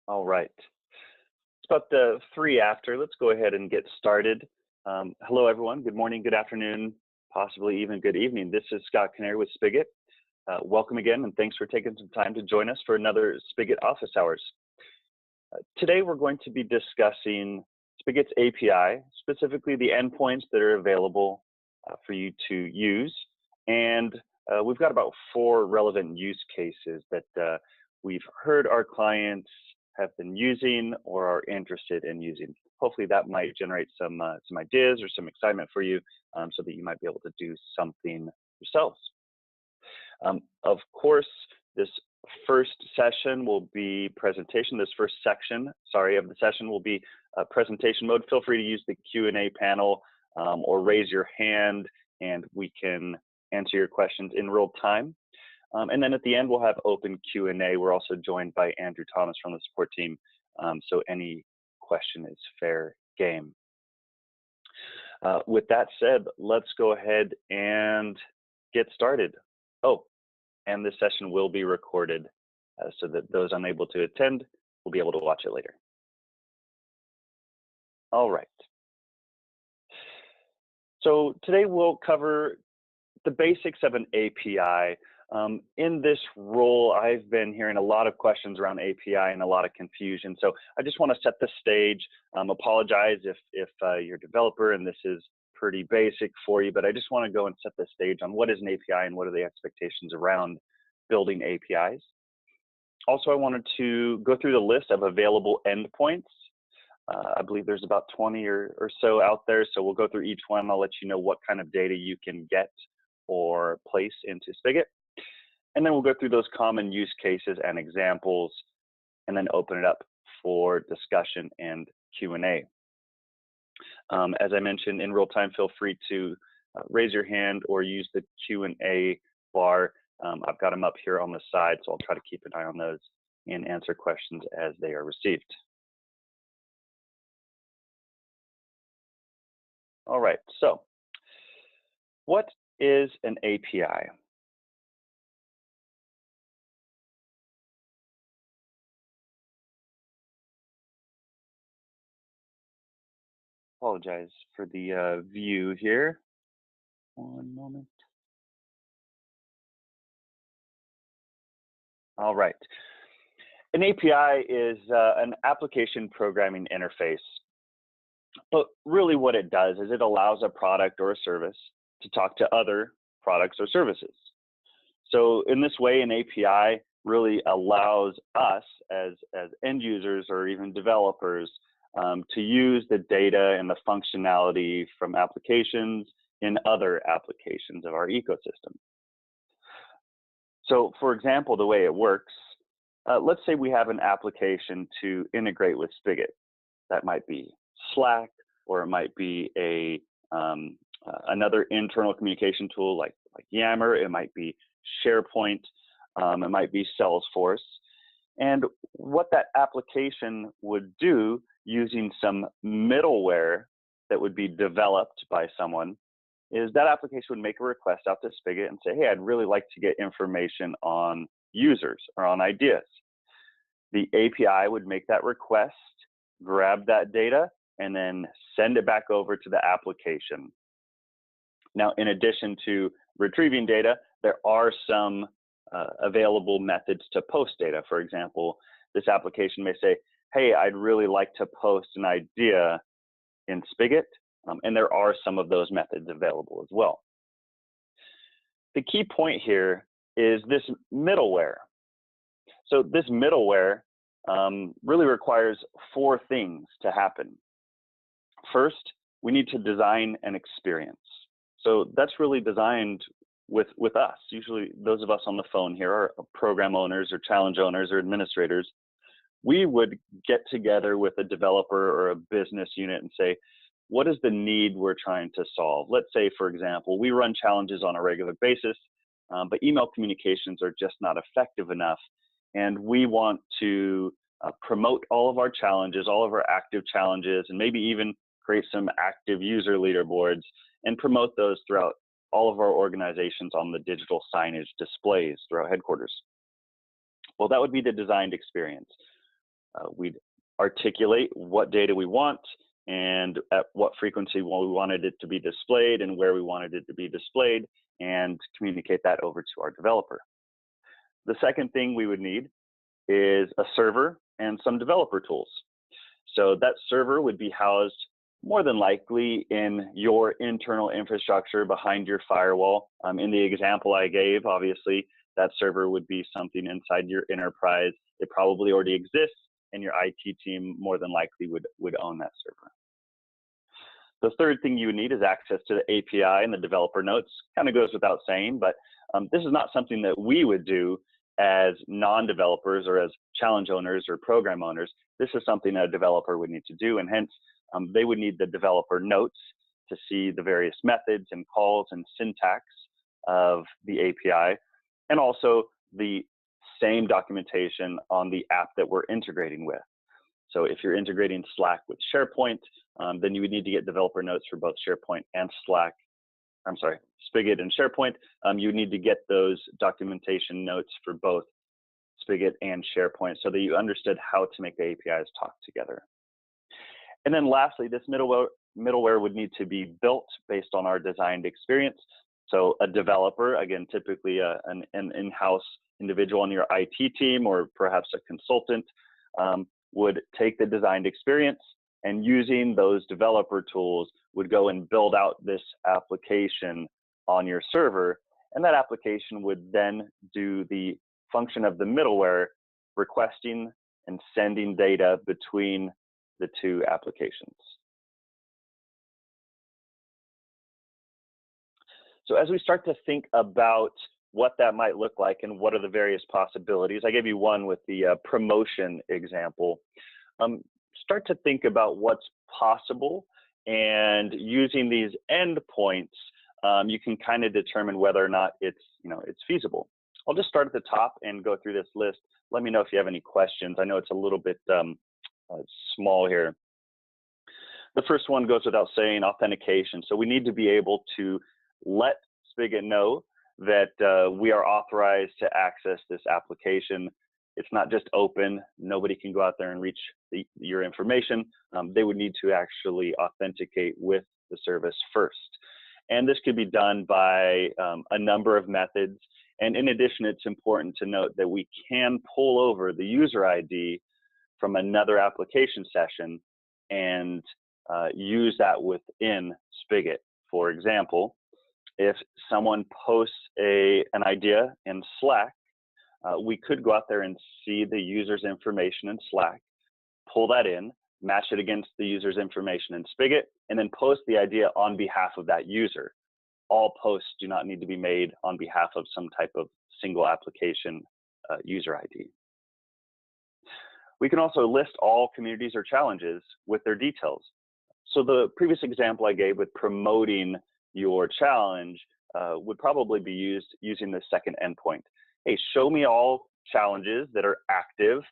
All right. It's about the 3 after. Let's go ahead and get started. Hello, everyone. Good morning, good afternoon, possibly even good evening. This is Scott Canary with Spigot. Welcome again, and thanks for taking some time to join us for another Spigot Office Hours. Today, we're going to be discussing Spigot's API, specifically the endpoints that are available for you to use. And we've got about 4 relevant use cases that we've heard our clients have been using or are interested in using. Hopefully that might generate some ideas or some excitement for you so that you might be able to do something yourselves. Of course, this first session will be presentation. This first section, of the session will be presentation mode. Feel free to use the Q&A panel or raise your hand and we can answer your questions in real time. And then at the end, we'll have open Q&A. We're also joined by Andrew Thomas from the support team. So any question is fair game. With that said, let's go ahead and get started. Oh, and this session will be recorded so that those unable to attend will be able to watch it later. All right. So today we'll cover the basics of an API. In this role, I've been hearing a lot of questions around API and a lot of confusion. So I just want to set the stage. Apologize if you're a developer and this is pretty basic for you, but I just want to go and set the stage on what is an API and what are the expectations around building APIs. Also, I wanted to go through the list of available endpoints. I believe there's about 20 or so out there, so we'll go through each one. I'll let you know what kind of data you can get or place into Spigot. And then we'll go through those common use cases and examples, and then open it up for discussion and Q&A. As I mentioned, in real time, feel free to raise your hand or use the Q&A bar. I've got them up here on the side, so I'll try to keep an eye on those and answer questions as they are received. All right, so what is an API? Apologize for the view here. One moment. All right. An API is an application programming interface. But really what it does is it allows a product or a service to talk to other products or services. So in this way, an API really allows us as end users or even developers to use the data and the functionality from applications in other applications of our ecosystem. So for example, the way it works, let's say we have an application to integrate with Spigot. That might be Slack, or it might be another internal communication tool like Yammer. It might be SharePoint. It might be Salesforce. And what that application would do using some middleware that would be developed by someone is that application would make a request out to Spigot and say, hey, I'd really like to get information on users or on ideas. The API would make that request, grab that data, and then send it back over to the application. Now, in addition to retrieving data, there are some available methods to post data. For example, this application may say, hey, I'd really like to post an idea in Spigot, and there are some of those methods available as well. The key point here is this middleware. So this middleware really requires 4 things to happen. First, we need to design an experience. So that's really designed with us. Usually those of us on the phone here are program owners or challenge owners or administrators. We would get together with a developer or a business unit and say, what is the need we're trying to solve? Let's say, for example, we run challenges on a regular basis, but email communications are just not effective enough. And we want to promote all of our challenges, all of our active challenges, and maybe even create some active user leaderboards and promote those throughout all of our organizations on the digital signage displays throughout headquarters. Well, that would be the designed experience. We'd articulate what data we want and at what frequency we wanted it to be displayed and where we wanted it to be displayed, and communicate that over to our developer. The second thing we would need is a server and some developer tools. So that server would be housed more than likely in your internal infrastructure behind your firewall. In the example I gave, obviously, that server would be something inside your enterprise. It probably already exists, and your IT team more than likely would own that server. The third thing you would need is access to the API and the developer notes. Kind of goes without saying, but this is not something that we would do as non-developers or as challenge owners or program owners. This is something a developer would need to do, and hence they would need the developer notes to see the various methods and calls and syntax of the API, and also the same documentation on the app that we're integrating with. So if you're integrating Slack with SharePoint, then you would need to get developer notes for both SharePoint and Spigot and SharePoint. You would need to get those documentation notes for both Spigot and SharePoint so that you understood how to make the APIs talk together. And then lastly, this middleware would need to be built based on our designed experience. So a developer, again, typically an in-house individual on your IT team or perhaps a consultant, would take the designed experience and using those developer tools would go and build out this application on your server. And that application would then do the function of the middleware, requesting and sending data between the two applications. So as we start to think about what that might look like and what are the various possibilities, I gave you one with the promotion example. Start to think about what's possible, and using these endpoints, you can kind of determine whether or not it's feasible. I'll just start at the top and go through this list. Let me know if you have any questions. I know it's a little bit small here. The first one goes without saying, authentication. So we need to be able to let Spigot know that we are authorized to access this application. It's not just open. Nobody can go out there and reach your information. They would need to actually authenticate with the service first. And this could be done by a number of methods. And in addition, it's important to note that we can pull over the user ID from another application session and use that within Spigot. For example, if someone posts an idea in Slack, we could go out there and see the user's information in Slack, pull that in, match it against the user's information in Spigot, and then post the idea on behalf of that user. All posts do not need to be made on behalf of some type of single application user ID. We can also list all communities or challenges with their details. So the previous example I gave with promoting your challenge would probably be used using the second endpoint. Hey, show me all challenges that are active,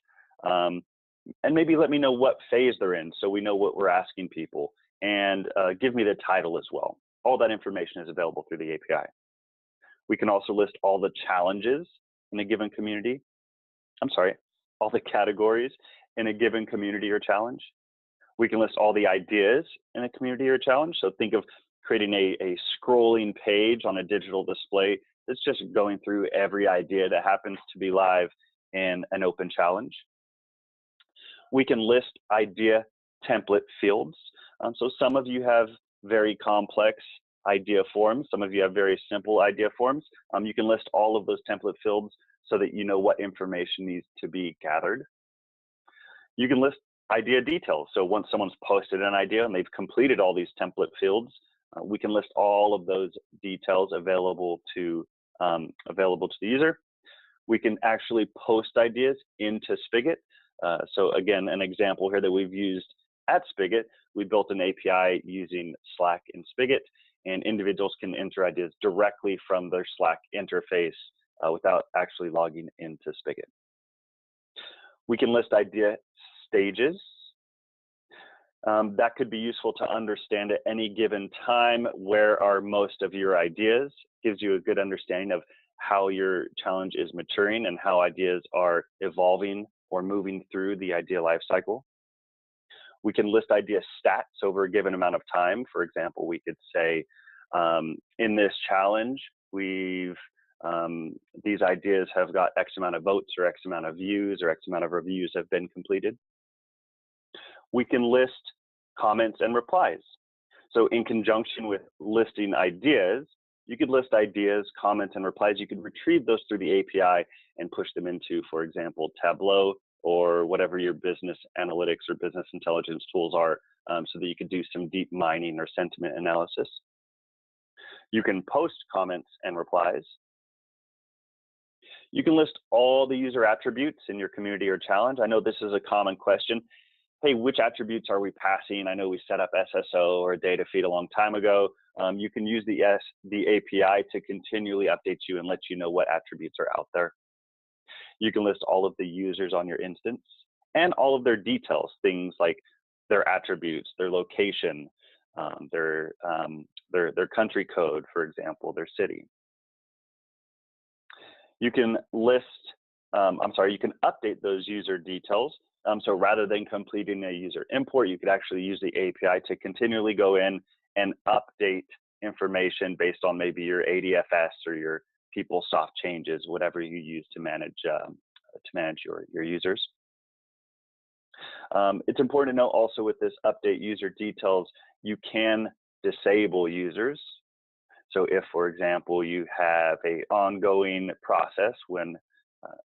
and maybe let me know what phase they're in so we know what we're asking people, and give me the title as well. All that information is available through the API. We can also list all the challenges in a given community. All the categories in a given community or challenge. We can list all the ideas in a community or challenge. So think of creating a scrolling page on a digital display that's just going through every idea that happens to be live in an open challenge. We can list idea template fields. So some of you have very complex idea forms. Some of you have very simple idea forms. You can list all of those template fields so that you know what information needs to be gathered. You can list idea details. So once someone's posted an idea and they've completed all these template fields, we can list all of those details available to the user. We can actually post ideas into Spigot. So again, an example here that we've used at Spigot, we built an API using Slack and Spigot, and individuals can enter ideas directly from their Slack interface without actually logging into Spigot. We can list idea stages. That could be useful to understand at any given time where are most of your ideas. Gives you a good understanding of how your challenge is maturing and how ideas are evolving or moving through the idea lifecycle. We can list idea stats over a given amount of time. For example, we could say, in this challenge, these ideas have got X amount of votes or X amount of views or X amount of reviews have been completed. We can list comments and replies. So in conjunction with listing ideas, you could list ideas, comments, and replies. You could retrieve those through the API and push them into, for example, Tableau or whatever your business analytics or business intelligence tools are, so that you could do some deep mining or sentiment analysis. You can post comments and replies. You can list all the user attributes in your community or challenge. I know this is a common question. Hey, which attributes are we passing? I know we set up SSO or a data feed a long time ago. You can use the API to continually update you and let you know what attributes are out there. You can list all of the users on your instance and all of their details, things like their attributes, their location, their country code, for example, their city. You can list, you can update those user details. So rather than completing a user import, you could actually use the API to continually go in and update information based on maybe your ADFS or your PeopleSoft changes, whatever you use to manage your users. It's important to note also with this update user details, you can disable users. So if, for example, you have an ongoing process when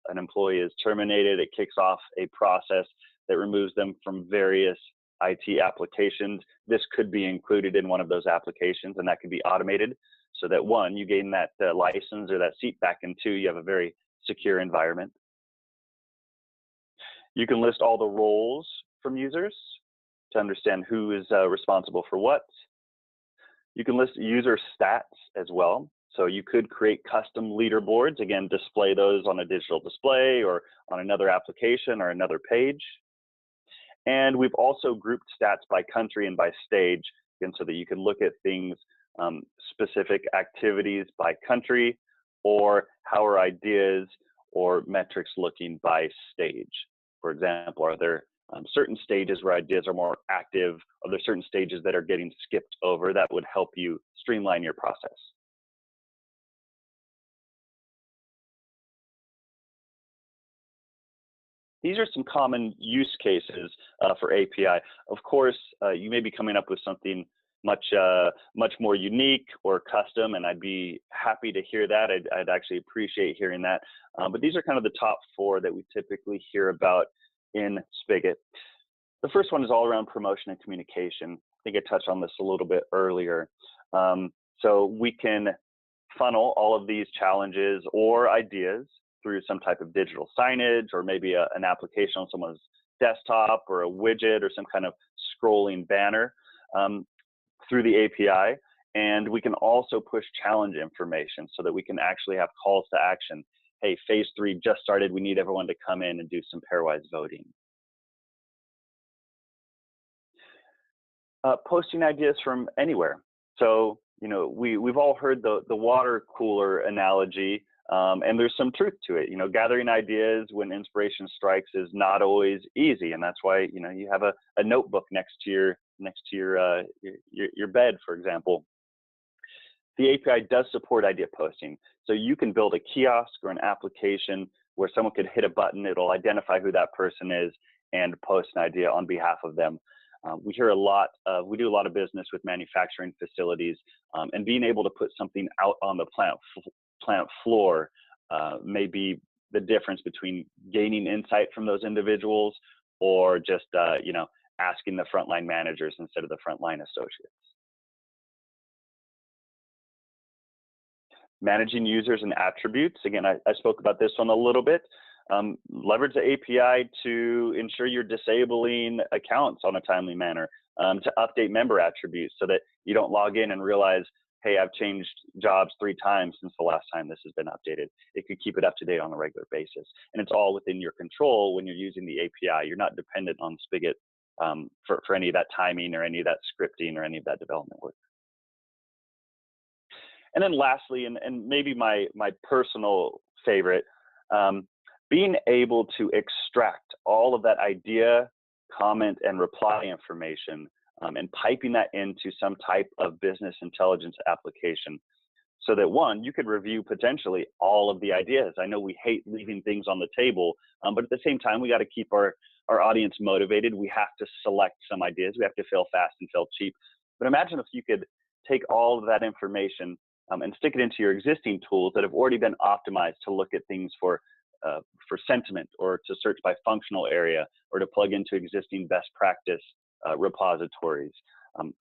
an employee is terminated, it kicks off a process that removes them from various IT applications. This could be included in one of those applications, and that could be automated so that one, you gain that license or that seat back, and two, you have a very secure environment. You can list all the roles from users to understand who is responsible for what. You can list user stats as well. So you could create custom leaderboards, again, display those on a digital display or on another application or another page. And we've also grouped stats by country and by stage, again, so that you can look at things, specific activities by country, or how are ideas or metrics looking by stage. For example, are there certain stages where ideas are more active? Are there certain stages that are getting skipped over? That would help you streamline your process. These are some common use cases for API. Of course, you may be coming up with something much more unique or custom, and I'd be happy to hear that. I'd actually appreciate hearing that. But these are kind of the top 4 that we typically hear about in Spigot. The first one is all around promotion and communication. I think I touched on this a little bit earlier. So we can funnel all of these challenges or ideas through some type of digital signage, or maybe an application on someone's desktop, or a widget, or some kind of scrolling banner through the API. And we can also push challenge information so that we can actually have calls to action. Hey, phase 3 just started. We need everyone to come in and do some pairwise voting. Posting ideas from anywhere. So, you know, we've all heard the water cooler analogy, and there's some truth to it. You know, gathering ideas when inspiration strikes is not always easy, and that's why, you know, you have a notebook next to your bed, for example. The API does support idea posting, so you can build a kiosk or an application where someone could hit a button, it'll identify who that person is, and post an idea on behalf of them. We do a lot of business with manufacturing facilities, and being able to put something out on the plant floor may be the difference between gaining insight from those individuals or just you know, asking the frontline managers instead of the frontline associates. Managing users and attributes. Again, I spoke about this one a little bit. Leverage the API to ensure you're disabling accounts on a timely manner, to update member attributes so that you don't log in and realize, hey, I've changed jobs 3 times since the last time this has been updated. It could keep it up to date on a regular basis. And it's all within your control when you're using the API. You're not dependent on Spigot for any of that timing or any of that scripting or any of that development work. And then lastly, and maybe my personal favorite, being able to extract all of that idea, comment, and reply information and piping that into some type of business intelligence application so that one, you could review potentially all of the ideas. I know we hate leaving things on the table, but at the same time, we got to keep our audience motivated. We have to select some ideas. We have to fail fast and fail cheap. But imagine if you could take all of that information and stick it into your existing tools that have already been optimized to look at things for sentiment or to search by functional area or to plug into existing best practice repositories.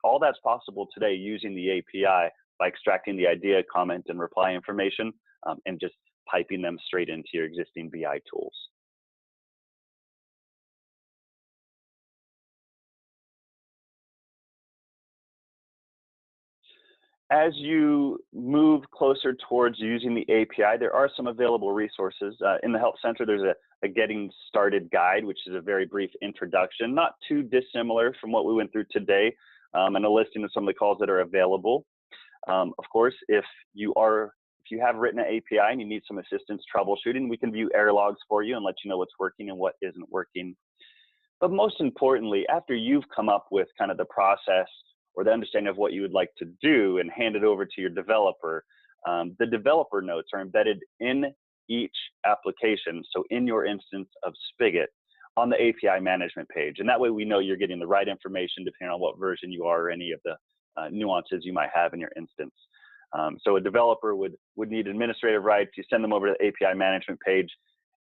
All that's possible today using the API by extracting the idea, comment, and reply information and just piping them straight into your existing BI tools. As you move closer towards using the API, there are some available resources. In the Help Center, there's a Getting Started guide, which is a very brief introduction, not too dissimilar from what we went through today, and a listing of some of the calls that are available. Of course, if you have written an API and you need some assistance troubleshooting, we can view error logs for you and let you know what's working and what isn't working. But most importantly, after you've come up with kind of the process or the understanding of what you would like to do and hand it over to your developer, the developer notes are embedded in each application. So in your instance of Spigot on the API management page. And that way we know you're getting the right information depending on what version you are or any of the nuances you might have in your instance. So a developer would need administrative rights. You send them over to the API management page,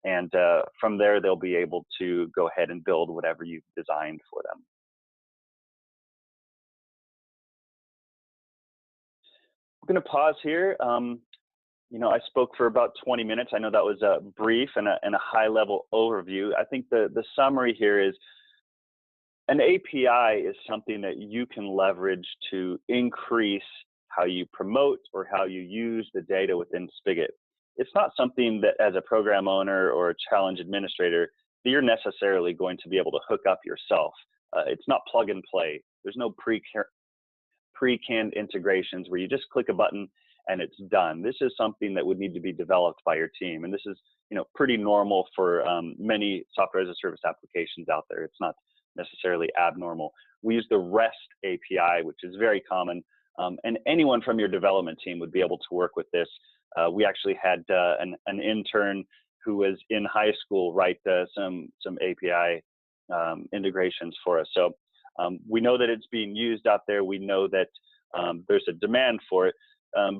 and from there, they'll be able to go ahead and build whatever you've designed for them. I'm going to pause here. I spoke for about 20 minutes. I know that was a brief and a high-level overview. I think the summary here is an API is something that you can leverage to increase how you promote or how you use the data within Spigot. It's not something that as a program owner or a challenge administrator, that you're necessarily going to be able to hook up yourself. It's not plug and play. There's no pre-canned integrations where you just click a button and it's done. This is something that would need to be developed by your team. And this is pretty normal for many software as a service applications out there. It's not necessarily abnormal. We use the REST API, which is very common, and anyone from your development team would be able to work with this. We actually had an intern who was in high school write some API integrations for us. So we know that it's being used out there. We know that there's a demand for it,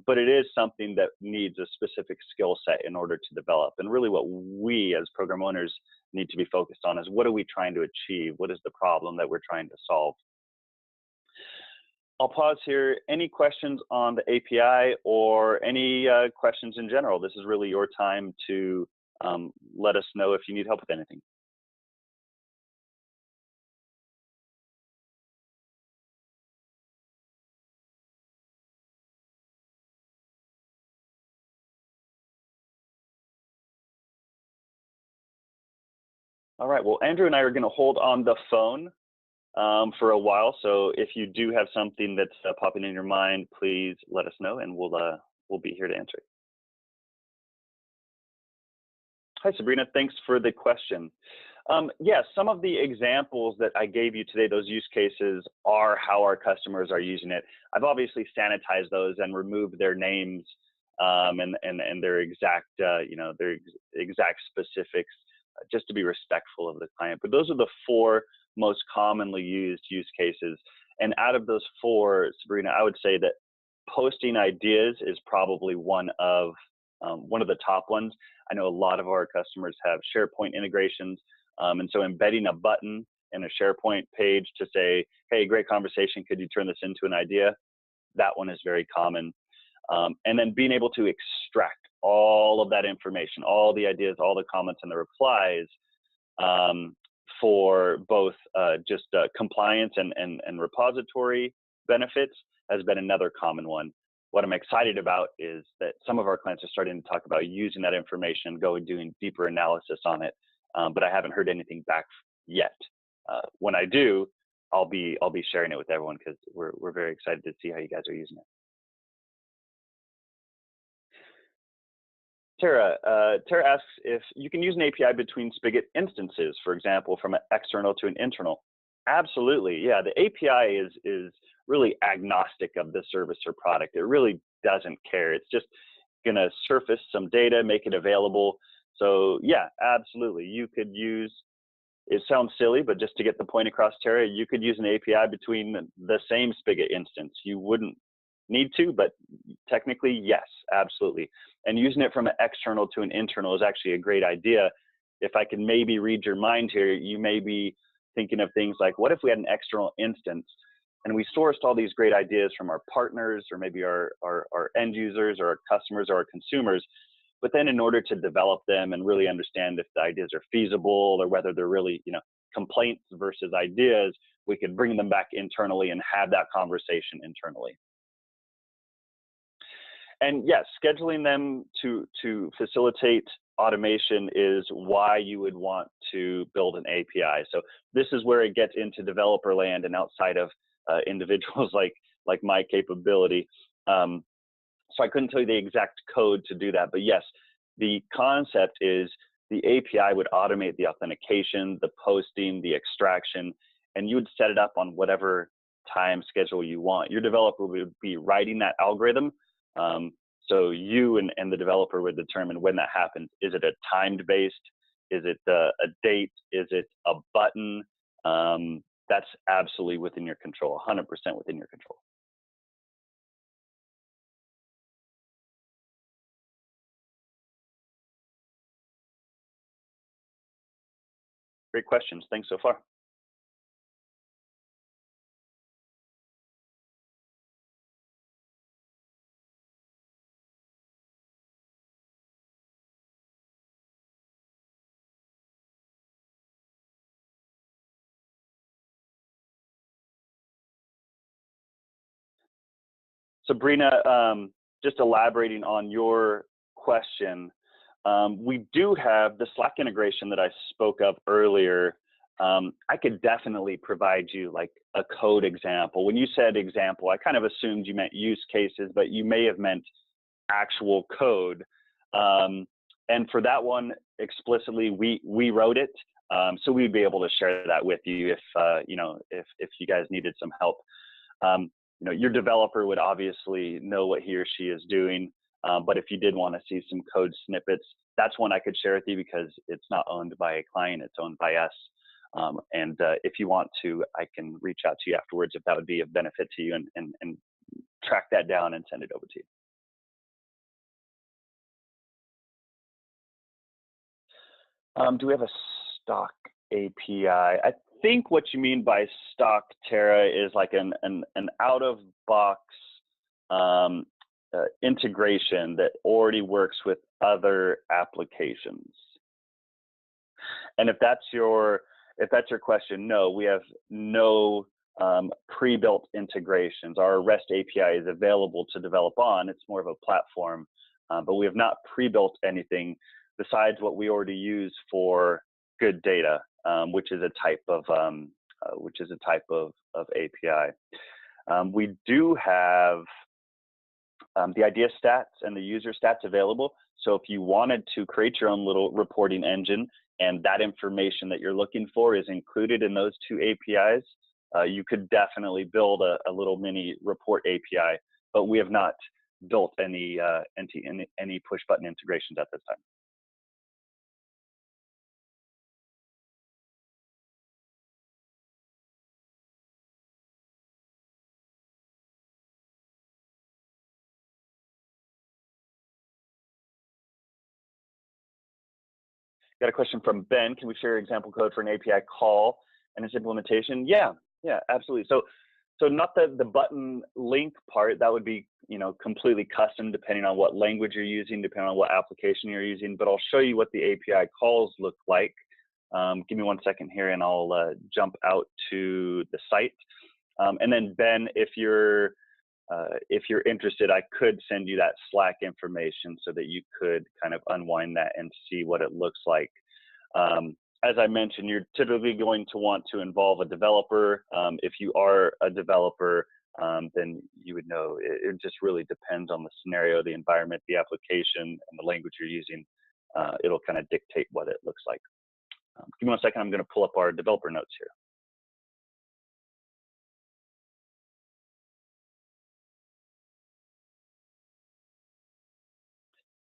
but it is something that needs a specific skill set in order to develop. And really what we as program owners need to be focused on is what are we trying to achieve? What is the problem that we're trying to solve? I'll pause here. Any questions on the API or any questions in general? This is really your time to let us know if you need help with anything. All right, well, Andrew and I are going to hold on the phone for a while. So if you do have something that's popping in your mind, please let us know and we'll be here to answer it. Hi, Sabrina. Thanks for the question. Yes, some of the examples that I gave you today, those use cases, are how our customers are using it. I've obviously sanitized those and removed their names and their exact, their exact specifics, just to be respectful of the client. But those are the 4 most commonly used use cases. And out of those 4, Sabrina, I would say that posting ideas is probably one of the top ones. I know a lot of our customers have SharePoint integrations, and so embedding a button in a SharePoint page to say, hey, great conversation, could you turn this into an idea? That one is very common. And then being able to extract all of that information, all the ideas, all the comments and the replies for both just compliance and repository benefits has been another common one. What I'm excited about is that some of our clients are starting to talk about using that information, doing deeper analysis on it, but I haven't heard anything back yet. When I do, I'll be sharing it with everyone because we're very excited to see how you guys are using it. Tara asks if you can use an API between Spigot instances, for example, from an external to an internal. Absolutely, yeah. The API is really agnostic of the service or product. It really doesn't care. It's just going to surface some data, make it available. So yeah, absolutely. You could use, it sounds silly, but just to get the point across, Tara, you could use an API between the same Spigot instance. You wouldn't need to, but technically, yes, absolutely. And using it from an external to an internal is actually a great idea. If I can maybe read your mind here, you may be thinking of things like, what if we had an external instance and we sourced all these great ideas from our partners or maybe our end users or our customers or our consumers, but then in order to develop them and really understand if the ideas are feasible or whether they're really, complaints versus ideas, we could bring them back internally and have that conversation internally. And yes, scheduling them to facilitate automation is why you would want to build an API. So this is where it gets into developer land and outside of individuals like my capability. So I couldn't tell you the exact code to do that, but yes, the concept is the API would automate the authentication, the posting, the extraction, and you would set it up on whatever time schedule you want. Your developer would be writing that algorithm. So you and the developer would determine when that happens. Is it a timed based? Is it a date? Is it a button? That's absolutely within your control, 100% within your control. Great questions. Thanks so far. Sabrina, just elaborating on your question, we do have the Slack integration that I spoke of earlier. I could definitely provide you like a code example. When you said example, I kind of assumed you meant use cases, but you may have meant actual code. And for that one explicitly, we wrote it. So we'd be able to share that with you if if you guys needed some help. Your developer would obviously know what he or she is doing, but if you did want to see some code snippets, that's one I could share with you because it's not owned by a client, it's owned by us. And if you want to, I can reach out to you afterwards if that would be of benefit to you and track that down and send it over to you. Do we have a stock API? I think what you mean by stock, Tara, is like an out-of-box integration that already works with other applications. And if that's your question, no, we have no pre-built integrations. Our REST API is available to develop on. It's more of a platform, but we have not pre-built anything besides what we already use for good data, which is a type of API. We do have the idea stats and the user stats available. So if you wanted to create your own little reporting engine and that information that you're looking for is included in those two APIs, you could definitely build a little mini report API, but we have not built any push button integrations at this time. Got a question from Ben. Can we share example code for an API call and its implementation? Yeah, absolutely. So not the button link part, that would be completely custom depending on what language you're using, depending on what application you're using, but I'll show you what the API calls look like. Give me 1 second here and I'll jump out to the site. And then Ben, if you're interested, I could send you that Slack information so that you could kind of unwind that and see what it looks like. As I mentioned, you're typically going to want to involve a developer. If you are a developer, then you would know. It just really depends on the scenario, the environment, the application, and the language you're using. It'll kind of dictate what it looks like. Give me 1 second. I'm going to pull up our developer notes here.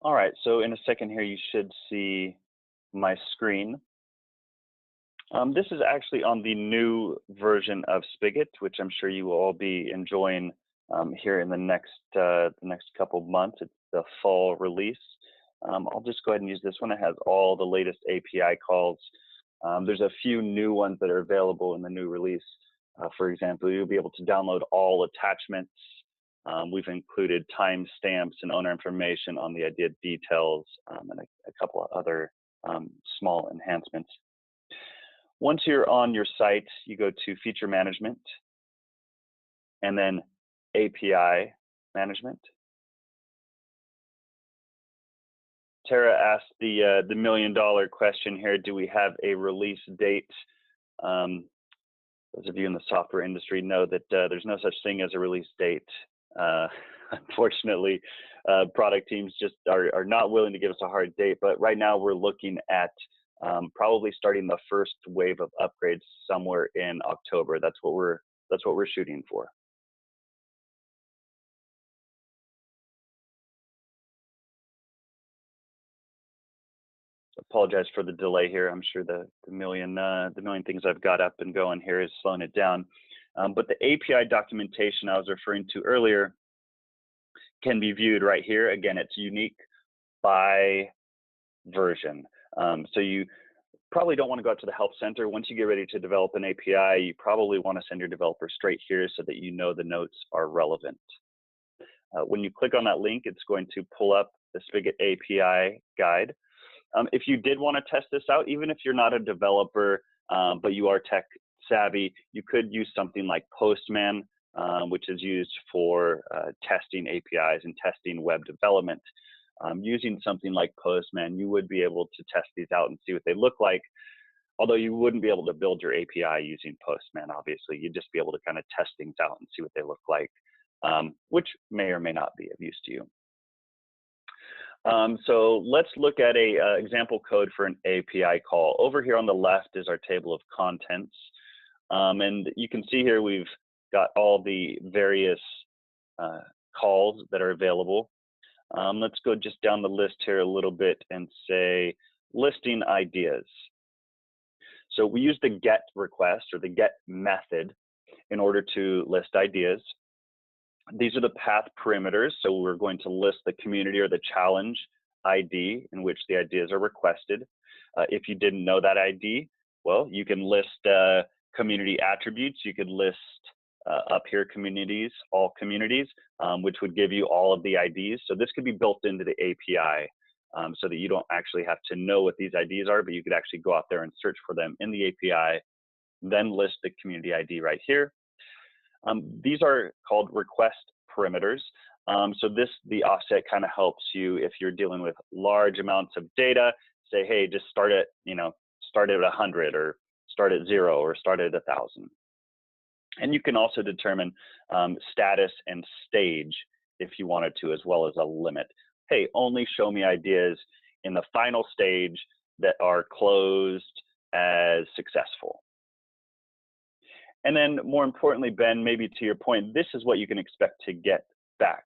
All right, so in a second here, you should see my screen. This is actually on the new version of Spigot, which I'm sure you will all be enjoying here in the next couple of months. It's the fall release. I'll just go ahead and use this one. It has all the latest API calls. There's a few new ones that are available in the new release. For example, you'll be able to download all attachments. We've included timestamps and owner information on the idea details and a couple of other small enhancements. Once you're on your site, you go to Feature Management and then API Management. Tara asked the $1 million question here, do we have a release date? Those of you in the software industry know that there's no such thing as a release date. Unfortunately, product teams just are not willing to give us a hard date, but right now we're looking at probably starting the first wave of upgrades somewhere in October. That's what we're shooting for. Apologize for the delay here. I'm sure the million things I've got up and going here is slowing it down. But the API documentation I was referring to earlier can be viewed right here. Again, it's unique by version. So you probably don't want to go out to the help center. Once you get ready to develop an API, you probably want to send your developer straight here so that you know the notes are relevant. When you click on that link, it's going to pull up the Spigot API guide. If you did want to test this out, even if you're not a developer, but you are tech savvy, you could use something like Postman, which is used for testing APIs and testing web development. Using something like Postman, you would be able to test these out and see what they look like. Although you wouldn't be able to build your API using Postman, obviously, you'd just be able to kind of test things out and see what they look like, which may or may not be of use to you. So let's look at a example code for an API call. Over here on the left is our table of contents. And you can see here we've got all the various calls that are available. Let's go just down the list here a little bit and say listing ideas. So we use the get request or the get method in order to list ideas. These are the path perimeters. So we're going to list the community or the challenge ID in which the ideas are requested. If you didn't know that ID, well, you can list community attributes. You could list up here communities, all communities, which would give you all of the IDs. So this could be built into the API so that you don't actually have to know what these IDs are, but you could actually go out there and search for them in the API, then list the community ID right here. These are called request perimeters. So the offset kind of helps you if you're dealing with large amounts of data. Say, hey, just start at 100, or start at 0, or start at 1,000. And you can also determine status and stage if you wanted to, as well as a limit. Hey, only show me ideas in the final stage that are closed as successful. And then more importantly, Ben, maybe to your point, this is what you can expect to get back.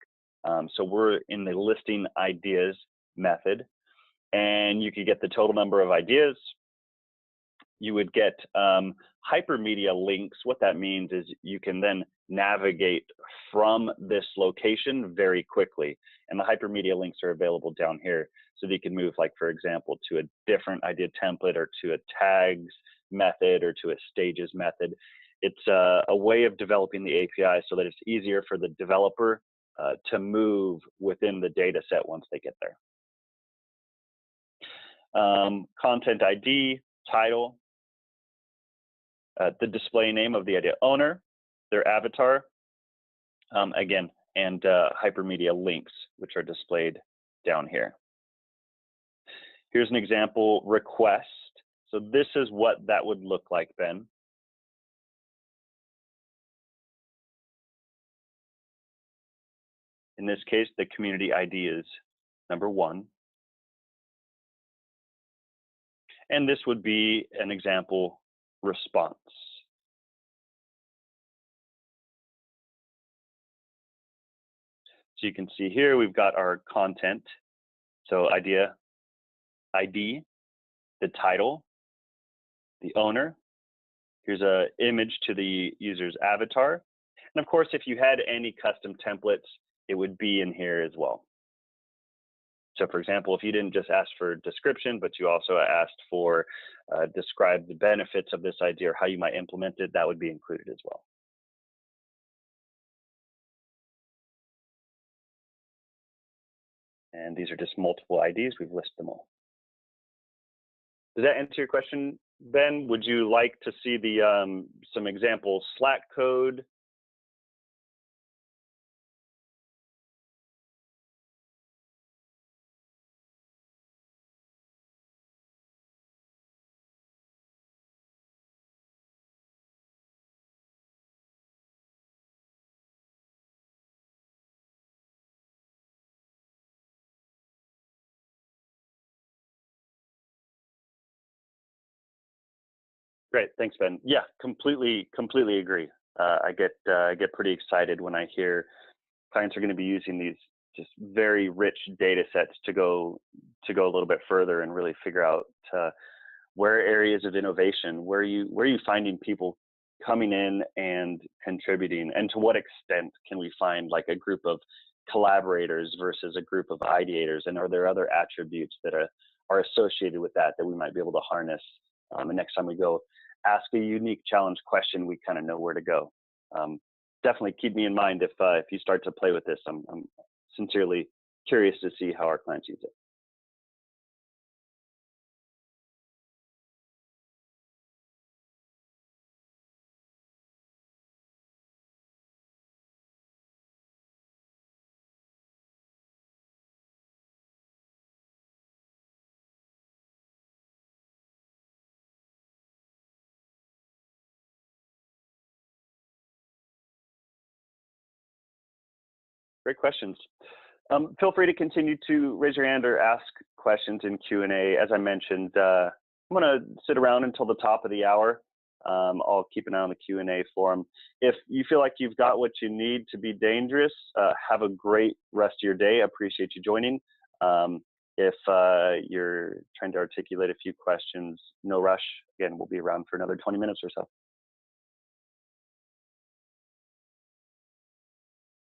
So we're in the listing ideas method, and you could get the total number of ideas. You would get hypermedia links. What that means is you can then navigate from this location very quickly. And the hypermedia links are available down here. So that you can move, like, for example, to a different idea template, or to a tags method, or to a stages method. It's a way of developing the API so that it's easier for the developer to move within the data set once they get there. Content ID, title, the display name of the idea owner, their avatar, again, and hypermedia links, which are displayed down here. Here's an example request. So this is what that would look like, Ben. In this case, the community ID is number 1. And this would be an example response. So you can see here, we've got our content. So idea, ID, the title, the owner. Here's an image to the user's avatar. And of course, if you had any custom templates, it would be in here as well. So for example, if you didn't just ask for description, but you also asked for describe the benefits of this idea or how you might implement it, that would be included as well. And these are just multiple IDs. We've listed them all. Does that answer your question, Ben? Would you like to see the some example Slack code? Great, thanks, Ben. Yeah, completely agree. I get pretty excited when I hear clients are going to be using these just very rich data sets to go a little bit further and really figure out where areas of innovation, where are you finding people coming in and contributing, and to what extent can we find like a group of collaborators versus a group of ideators, and are there other attributes that are associated with that we might be able to harness, and next time we go ask a unique challenge question, we kind of know where to go. Definitely keep me in mind if you start to play with this. I'm sincerely curious to see how our clients use it. Great questions. Feel free to continue to raise your hand or ask questions in Q&A. As I mentioned, I'm going to sit around until the top of the hour. I'll keep an eye on the Q&A forum. If you feel like you've got what you need to be dangerous, have a great rest of your day. I appreciate you joining. If you're trying to articulate a few questions, no rush. Again, we'll be around for another 20 minutes or so.